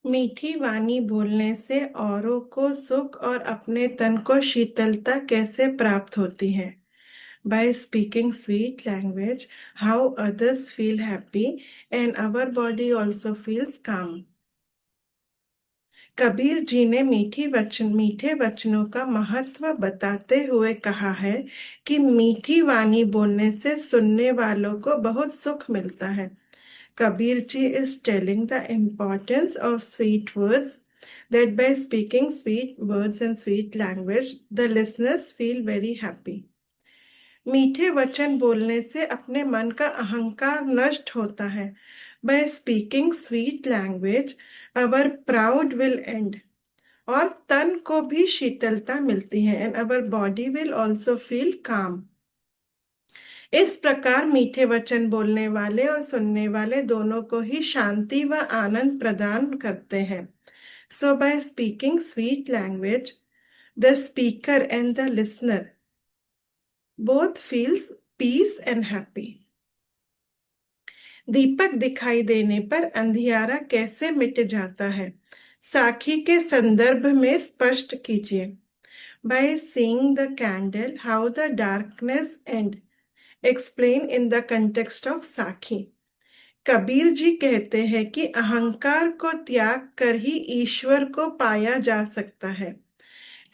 मीठी वाणी बोलने से औरों को सुख और अपने तन को शीतलता कैसे प्राप्त होती है? By speaking sweet language, how others feel happy and our body also feels calm. Kabir ji ने मीठे वचनों का महत्व बताते हुए कहा है कि मीठी वाणी बोलने से सुनने वालों को बहुत सुख मिलता है। Kabir ji is telling the importance of sweet words, that by speaking sweet words and sweet language, the listeners feel very happy. मीठे वचन बोलने से अपने मन का अहंकार नष्ट होता है। By speaking sweet language, our proud will end. और तन को भी शीतलता मिलती है, and our body will also feel calm. इस प्रकार मीठे वचन बोलने वाले और सुनने वाले दोनों को ही शांति व आनंद प्रदान करते हैं। So by speaking sweet language, the speaker and the listener both feels peace and happy. दीपक दिखाई देने पर अंधियारा कैसे मिट जाता है? साखी के संदर्भ में स्पष्ट कीजिए। By seeing the candle, how the darkness end. Explain in the context of साखी। कबीर जी कहते हैं कि अहंकार को त्याग कर ही ईश्वर को पाया जा सकता है।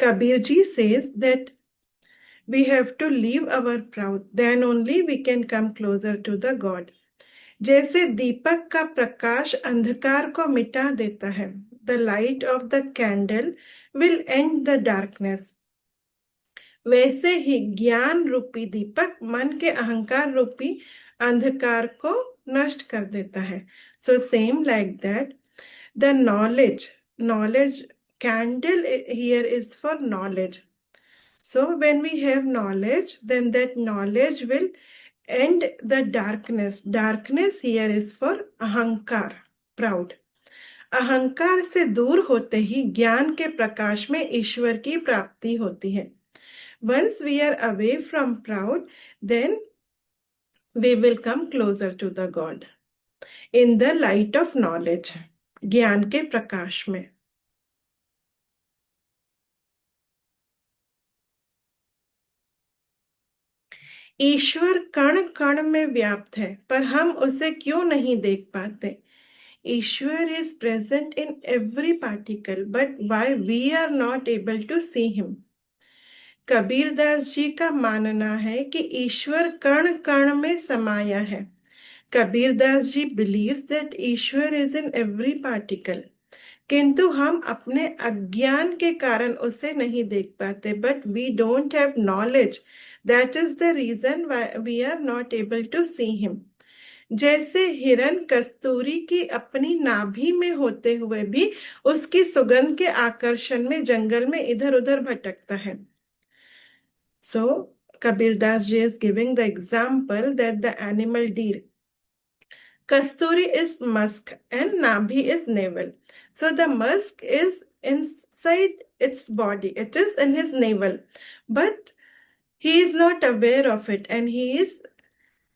Kabir ji says that we have to leave our proud, then only we can come closer to the God. जैसे दीपक का प्रकाश अंधकार को मिटा देता है, the light of the candle will end the darkness. वैसे ही ज्ञान रूपी दीपक मन के अहंकार रूपी अंधकार को नष्ट कर देता है। So same like that, the knowledge candle here is for knowledge. So when we have knowledge, then that knowledge will end the darkness. Darkness here is for ahankar, proud. अहंकार से दूर होते ही ज्ञान के प्रकाश में ईश्वर की प्राप्ति होती है। Once we are away from proud, then we will come closer to the God. In the light of knowledge, ज्ञान के प्रकाश में। ईश्वर कण कण में व्याप्त है, पर हम उसे क्यों नहीं देख पाते? ईश्वर is present in every particle, but why we are not able to see him? Kabirdas ji का मानना है कि ईश्वर कण कण में समाया है। Kabirdas ji believes that Ishwar is in every particle, किंतु हम अपने अज्ञान के कारण उसे नहीं देख पाते। But we don't have knowledge. That is the reason why we are not able to see him. जैसे हिरन कस्तूरी की अपनी नाभि में होते हुए भी उसकी सुगंध के आकर्षण में जंगल में इधर उधर भटकता है। So Kabir Das ji is giving the example that the animal deer, kasturi is musk and nabhi is navel. So the musk is inside its body, it is in his navel, but he is not aware of it, and he is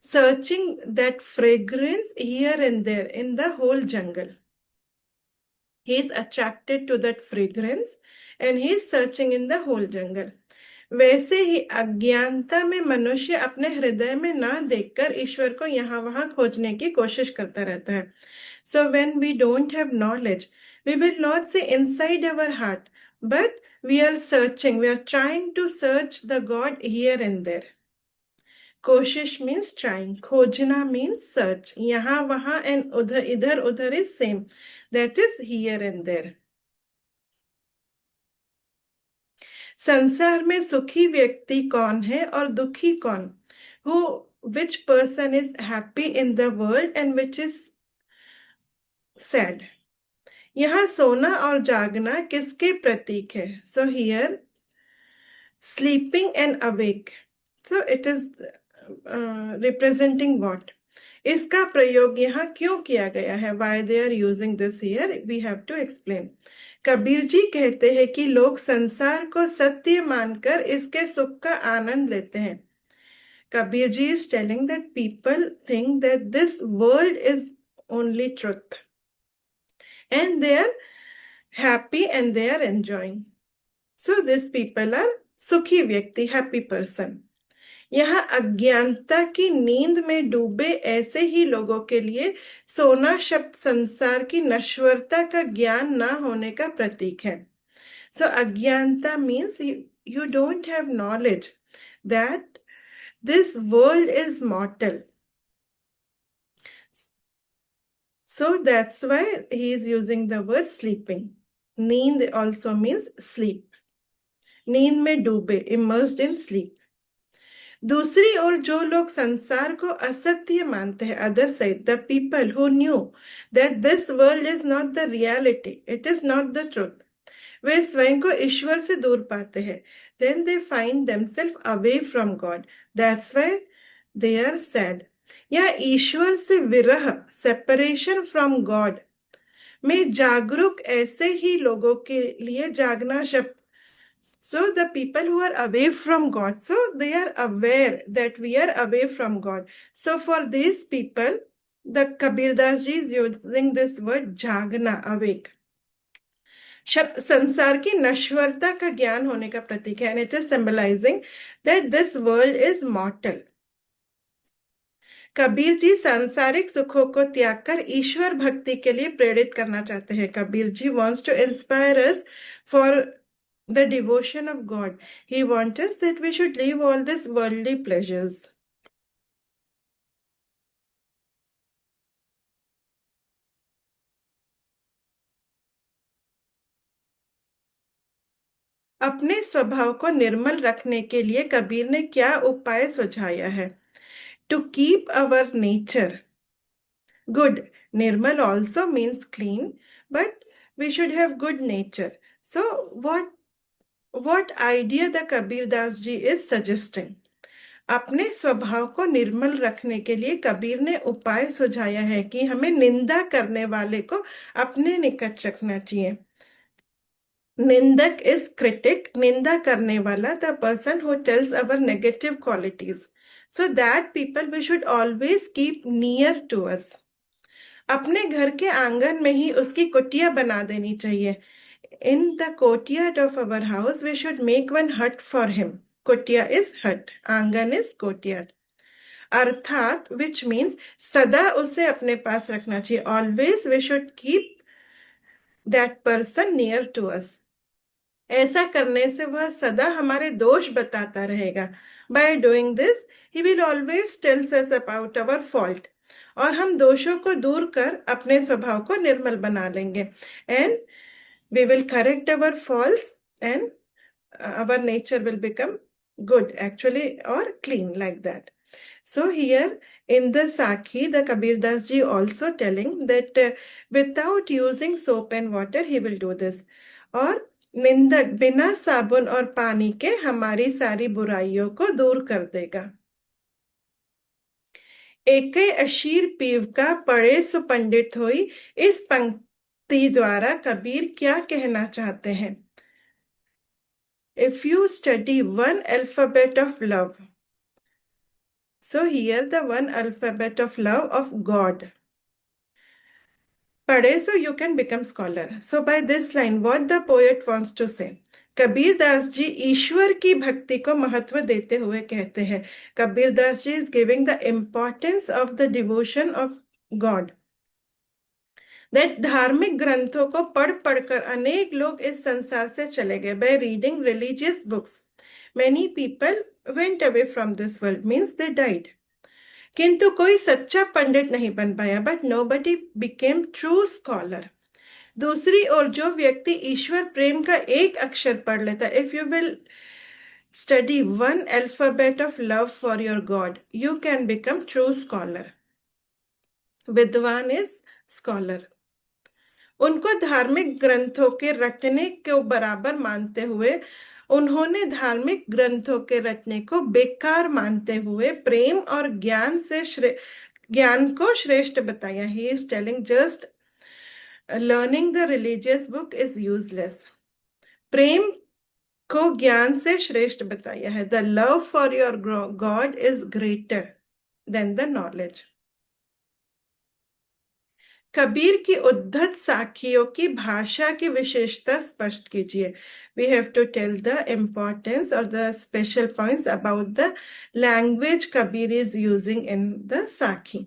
searching that fragrance here and there in the whole jungle. He is attracted to that fragrance and he is searching in the whole jungle. वैसे ही अज्ञानता में मनुष्य अपने हृदय में ना देखकर ईश्वर को यहाँ वहां खोजने की कोशिश करता रहता है। So when we don't have knowledge, we will not see inside our heart, but we are searching, we are trying to search the God here and there. कोशिश means trying, खोजना means search. यहाँ वहां and उधर इधर उधर is same, that is here and there. संसार में सुखी व्यक्ति कौन है और दुखी कौन? Which person is happy in the world and which is sad? यहाँ सोना और जागना किसके प्रतीक है? So here sleeping and awake, so it is representing what? इसका प्रयोग यहाँ क्यों किया गया है? Why they are using this here? We have to explain. Kabir ji कहते हैं कि लोग संसार को सत्य मानकर इसके सुख का आनंद लेते हैं। Kabir ji is telling that people think that this world is only truth. and they are happy and they are enjoying. So these people are सुखी व्यक्ति, happy person. यहाँ अज्ञानता की नींद में डूबे ऐसे ही लोगों के लिए सोना शब्द संसार की नश्वरता का ज्ञान ना होने का प्रतीक है. So अज्ञानता means you don't have knowledge that this world is mortal. So that's why he is using the word sleeping. नींद also means sleep. नींद में डूबे, immersed in sleep. दूसरी ओर जो लोग संसार को असत्य मानते हैं, other side, the people who knew that this world is not the reality, it is not the truth, वे स्वयं को ईश्वर से दूर पाते हैं. Then they find themself away from God. That's why they are sad. या ईश्वर से विरह, सेपरेशन फ्रॉम गॉड में जागरूक ऐसे ही लोगों के लिए जागना शब्द. So the people who are away from God, so they are aware that we are away from God. So for these people, the Kabir Das ji is using this word jagna, awake. शब्द संसार की नश्वरता का ज्ञान होने का प्रतीक है, and it is symbolizing that this world is mortal. Kabir ji सांसारिक सुखों को त्याग कर ईश्वर भक्ति के लिए प्रेरित करना चाहते हैं. Kabir ji wants to inspire us for the devotion of God. He wants us that we should leave all these worldly pleasures. अपने स्वभाव को निर्मल रखने के लिए कबीर ने क्या उपाय सुझाया है? To keep our nature good. Nirmal also means clean, but we should have good nature. So what idea the Kabir Das ji is suggesting? अपने स्वभाव को निर्मल रखने के लिए कबीर ने उपाय सुझाया है कि हमें निंदा करने वाले को अपने निकट रखना चाहिए. निंदक इज क्रिटिक. निंदा करने वाला the person who tells our negative qualities. So that people we should always keep near to us. अपने घर के आंगन में ही उसकी कुटिया बना देनी चाहिए. In the courtyard of our house we should make one hut for him. कुटिया इज हट, आंगन इज कोर्टयार्ड. अर्थात विच मीन्स सदा उसे अपने पास रखना चाहिए. Always we should keep that person near to us. ऐसा करने से वह सदा हमारे दोष बताता रहेगा. By doing this he will always tells us about our fault. और हम दोषों को दूर कर अपने स्वभाव को निर्मल बना लेंगे. And we will correct our faults and our nature will become good actually, or clean, like that. So here in the Sakhi, the Kabir Das ji also telling that without using soap and water he will do this. और निंदक बिना साबुन और पानी के हमारी सारी बुराइयों को दूर कर देगा. एके अशीर पीव का पढ़े सो पंडित होई. इस पंक्ति द्वारा कबीर क्या कहना चाहते हैं? If you study one alphabet of love, so here the one alphabet of love of God, पढ़े so you can become scholar. So by this line, what the poet wants to say, Kabir Das ji ईश्वर की भक्ति को महत्व देते हुए कहते हैं. Kabir Das ji is giving the importance of the devotion of God. That धार्मिक ग्रंथों को पढ़ पढ़कर अनेक लोग इस संसार से चले गए. By reading religious books, many people went away from this world, means they died. किंतु कोई सच्चा पंडित नहीं बन पाया. But nobody became true scholar. दूसरी ओर जो व्यक्ति ईश्वर प्रेम का एक अक्षर पढ़ लेता, if you will study one alphabet of love for your God, you can become true scholar. विद्वान is scholar. उनको धार्मिक ग्रंथों के रचने को बराबर मानते हुए उन्होंने धार्मिक ग्रंथों के रचने को बेकार मानते हुए प्रेम और ज्ञान को श्रेष्ठ बताया. He is telling just learning the religious book is useless. प्रेम को ज्ञान से श्रेष्ठ बताया है. The love for your God is greater than the knowledge. Kabir की उद्धत साखियों की भाषा की विशेषता स्पष्ट कीजिए. We have to tell the importance or the special points about the language Kabir is using in the Sakhi.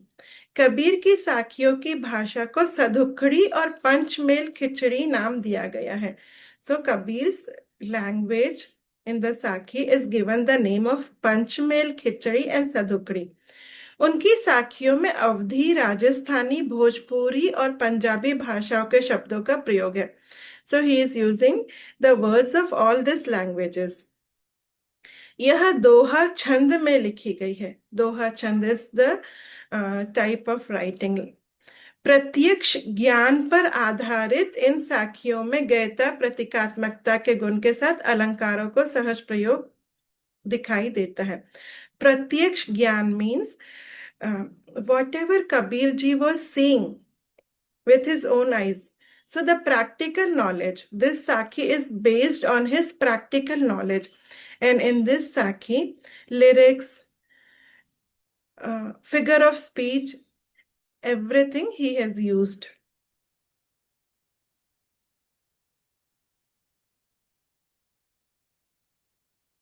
Kabir की साखियों की भाषा को सधुखड़ी और पंचमेल खिचड़ी नाम दिया गया है. So Kabir's language in the Sakhi is given the name of Panchmel, Khichdi and Sadhukdi. उनकी साखियों में अवधी, राजस्थानी, भोजपुरी और पंजाबी भाषाओं के शब्दों का प्रयोग है. So he is using the words of all these languages. यह दोहा छंद में लिखी गई है. दोहा छंद is the type of writing. प्रत्यक्ष ज्ञान पर आधारित इन साखियों में गयता प्रतीकात्मकता के गुण के साथ अलंकारों को सहज प्रयोग दिखाई देता है. प्रत्यक्ष ज्ञान means whatever Kabir ji was seeing with his own eyes. So the practical knowledge, this Sakhi is based on his practical knowledge. And in this Sakhi, lyrics, figure of speech, everything he has used.